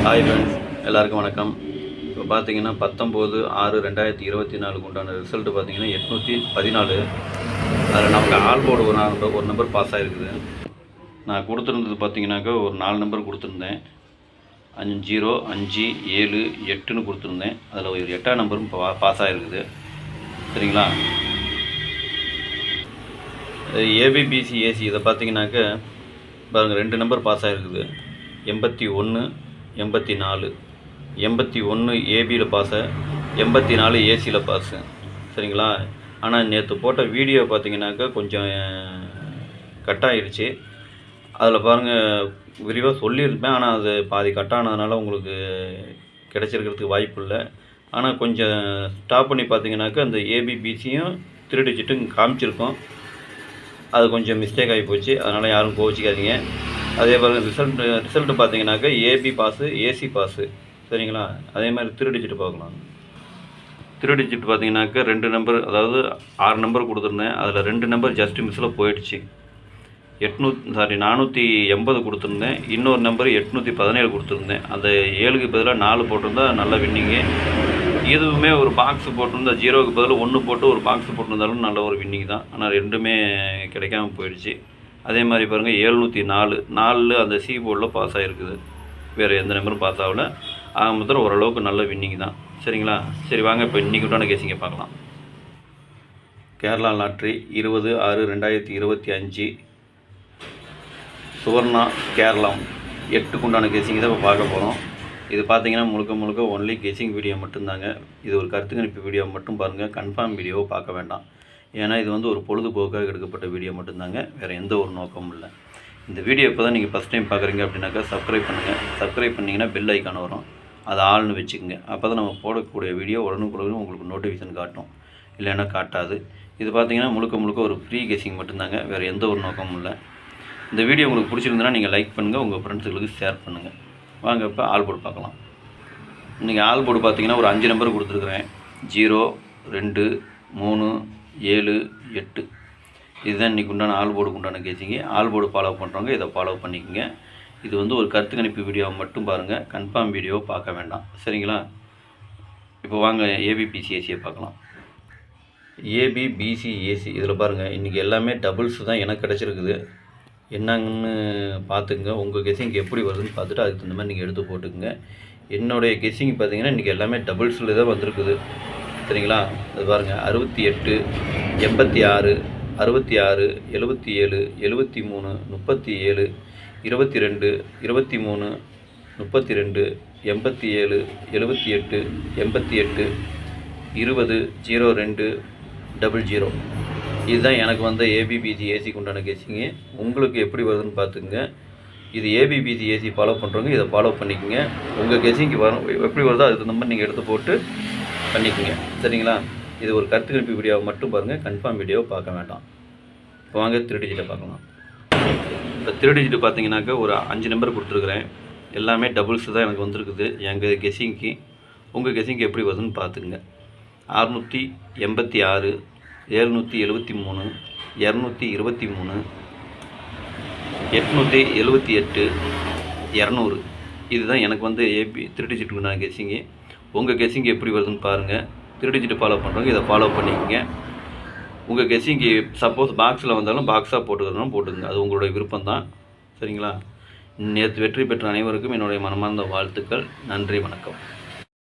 Hi friends, எல்லாருக்கும் வணக்கம். இப்போ பார்த்தீங்கன்னா 19/6/2024 உண்டான ரிசல்ட்டு பார்த்தீங்கன்னா 814. அதில் நமக்கு ஆல் போர்டு ஒரு நம்பர் பாஸ் ஆகிருக்குது. நான் கொடுத்துருந்தது பார்த்தீங்கன்னாக்கா ஒரு 4 நம்பர் கொடுத்துருந்தேன். 5, 5, 7, 8ன்னு கொடுத்துருந்தேன். அதில் ஒரு 8ஆம் நம்பரும் பாஸ் ஆகிருக்குது. சரிங்களா? ஏபிபிசி ஏசி இதை பார்த்தீங்கன்னாக்கா பாருங்கள், 2 நம்பர் பாஸ் ஆகிருக்குது. 81, 84. 81 ஏபியில் பாஸு, 84 ஏசியில் பாஸு. சரிங்களா? ஆனால் நேற்று போட்ட வீடியோ பார்த்தீங்கன்னாக்கா கொஞ்சம் கட் ஆகிடுச்சு. அதில் பாருங்கள், விரிவாக சொல்லியிருப்பேன். ஆனால் அது பாதி கட் ஆனதுனால உங்களுக்கு கிடச்சிருக்கிறதுக்கு வாய்ப்பு இல்லை. ஆனால் கொஞ்சம் ஸ்டாப் பண்ணி பார்த்தீங்கன்னாக்கா அந்த ஏபிபிசியும் 3 டிஜிட்டும் காமிச்சிருக்கோம். அது கொஞ்சம் மிஸ்டேக் ஆகி போச்சு. அதனால் யாரும் கோவிச்சிக்காதீங்க. அதே மாதிரி ரிசல்ட்டு பார்த்தீங்கன்னாக்கா ஏபி பாஸு, ஏசி பாஸு. சரிங்களா? அதே மாதிரி 3 டிஜிட் பார்க்கலாம். 3 டிஜிட் பார்த்தீங்கன்னாக்கா 2 நம்பர், அதாவது 6 நம்பர் கொடுத்துருந்தேன். அதில் 2 நம்பர் ஜஸ்ட் மிஸ்ஸில் போயிடுச்சு. 480 கொடுத்துருந்தேன். இன்னொரு நம்பர் 817 கொடுத்துருந்தேன். அந்த 7க்கு பதிலாக 4 போட்டிருந்தா நல்ல வின்னிங்கு. இதுவுமே ஒரு பாக்ஸ் போட்டிருந்தா 0க்கு பதிலாக 1 போட்டு ஒரு பாக்ஸ் போட்டிருந்தாலும் நல்ல ஒரு வின்னிங் தான். ஆனால் ரெண்டுமே கிடைக்காம போயிடுச்சு. அதே மாதிரி பாருங்கள், 704 அந்த சி போர்டில் பாஸ் ஆகிருக்குது. வேறு எந்த நம்பரும் பாஸ் ஆகலை. ஆக மொத்தம் ஓரளவுக்கு நல்ல வின்னிங் தான். சரிங்களா? சரி, வாங்க இப்போ இன்றைக்கி உண்டான கேசிங்க பார்க்கலாம். கேரளா லாட்ரி 20/6/2025 சுவர்ணா கேரளம் 8க்கு உண்டான கேசிங் தான் இப்போ பார்க்க போகிறோம். இது பார்த்தீங்கன்னா முழுக்க ஒன்லி கெஸிங் வீடியோ மட்டும்தாங்க. இது ஒரு கருத்து கணிப்பு வீடியோ மட்டும் பாருங்கள். கன்ஃபார்ம் வீடியோவை பார்க்க வேண்டாம். ஏன்னா இது வந்து ஒரு பொழுதுபோக்காக எடுக்கப்பட்ட வீடியோ மட்டும்தாங்க. வேறு எந்த ஒரு நோக்கமும் இல்லை. இந்த வீடியோ இப்போ தான் நீங்கள் ஃபஸ்ட் டைம் பார்க்குறீங்க அப்படின்னாக்கா சப்ஸ்கிரைப் பண்ணுங்கள். சப்ஸ்கிரைப் பண்ணிங்கன்னா பெல் ஐக்கான் வரும், அதை ஆள்னு வச்சுக்கோங்க. அப்போ தான் நம்ம போடக்கூடிய வீடியோ உடனுக்குடன் உங்களுக்கு நோட்டிஃபிகேஷன் காட்டும், இல்லைன்னா காட்டாது. இது பார்த்தீங்கன்னா முழுக்க ஒரு ஃப்ரீ கெஸிங் மட்டும்தாங்க. வேறு எந்த ஒரு நோக்கமும் இல்லை. இந்த வீடியோ உங்களுக்கு பிடிச்சிருந்ததுன்னா நீங்கள் லைக் பண்ணுங்கள், உங்கள் ஃப்ரெண்ட்ஸுகளுக்கு ஷேர் பண்ணுங்கள். வாங்க இப்போ ஆல் போர்டு பார்க்கலாம். இன்றைக்கி ஆல் போர்டு பார்த்தீங்கன்னா ஒரு 5 நம்பர் கொடுத்துருக்குறேன். 0, 2, 3, 7, 8. இதுதான் இன்றைக்கி உண்டான ஆல் போர்டுக்கு உண்டான கேசிங்க. ஆல் போர்டு ஃபாலோ பண்ணுறவங்க இதை ஃபாலோ பண்ணிக்கோங்க. இது வந்து ஒரு கருத்து கணிப்பு வீடியோவை மட்டும் பாருங்கள். கன்ஃபார்ம் வீடியோவை பார்க்க வேண்டாம். சரிங்களா? இப்போ வாங்க ஏபிபிசிஏசியை பார்க்கலாம். ஏபிபிசிஏசி இதில் பாருங்கள், இன்றைக்கி எல்லாமே டபுள்ஸ் தான் எனக்கு கிடச்சிருக்குது. என்னங்கன்னு பார்த்துக்குங்க. உங்கள் கெஸிங் எப்படி வருதுன்னு பார்த்துட்டு அதுக்கு தகுந்த மாதிரி நீங்கள் எடுத்து போட்டுக்குங்க. என்னுடைய கெஸிங் பார்த்தீங்கன்னா இன்றைக்கி எல்லாமே டபுள்ஸில் தான் வந்திருக்குது. சரிங்களா? அது பாருங்கள், 68, 86, 66, 77, 73, 37, 22, 23, 32, 87, 78, 88, 20, 02, 00. இதுதான் எனக்கு வந்த ஏபிபிசி ஏசிக்கு உண்டான கேசிங்க. உங்களுக்கு எப்படி வருதுன்னு பார்த்துக்குங்க. இது ஏபிபிசி ஏசி ஃபாலோ பண்ணுறவங்க இதை ஃபாலோ பண்ணிக்கோங்க. உங்கள் கெஸிங்க்கு வரும் எப்படி வருதோ அதுக்கு தகுந்த மாதிரி நீங்கள் எடுத்து போட்டு பண்ணிக்கோங்க. சரிங்களா? இது ஒரு கருத்து கணிப்பு வீடியோவை மட்டும் பாருங்கள். கன்ஃபார்ம் வீடியோவை பார்க்க வேண்டாம். இப்போ வாங்க 3 டிஜிட்டை பார்க்கலாம். இப்போ 3 டிஜிட் பார்த்தீங்கன்னாக்கா ஒரு 5 நம்பர் கொடுத்துருக்குறேன். எல்லாமே டபுள்ஸ் தான் எனக்கு வந்திருக்குது எங்கள் கெஸிங்க்கு. உங்கள் கெஸிங்க்கு எப்படி வருதுன்னு பார்த்துக்குங்க. 686, 773, 223, 878, 200. இதுதான் எனக்கு வந்து 3 டிஜிட்டுக்கு நான் கெஸிங்கு. உங்கள் கெஸிங்கு எப்படி வருதுன்னு பாருங்கள். 3 டிஜிட் ஃபாலோ பண்ணுறவங்க இதை ஃபாலோ பண்ணிக்கோங்க. உங்கள் கெஸிங்கு சப்போஸ் பாக்ஸில் வந்தாலும் பாக்ஸாக போட்டுக்கிறதுனாலும் போட்டுக்கோங்க. அது உங்களுடைய விருப்பம் தான். சரிங்களா? நேற்று வெற்றி பெற்ற அனைவருக்கும் என்னுடைய மனமார்ந்த வாழ்த்துக்கள். நன்றி, வணக்கம்.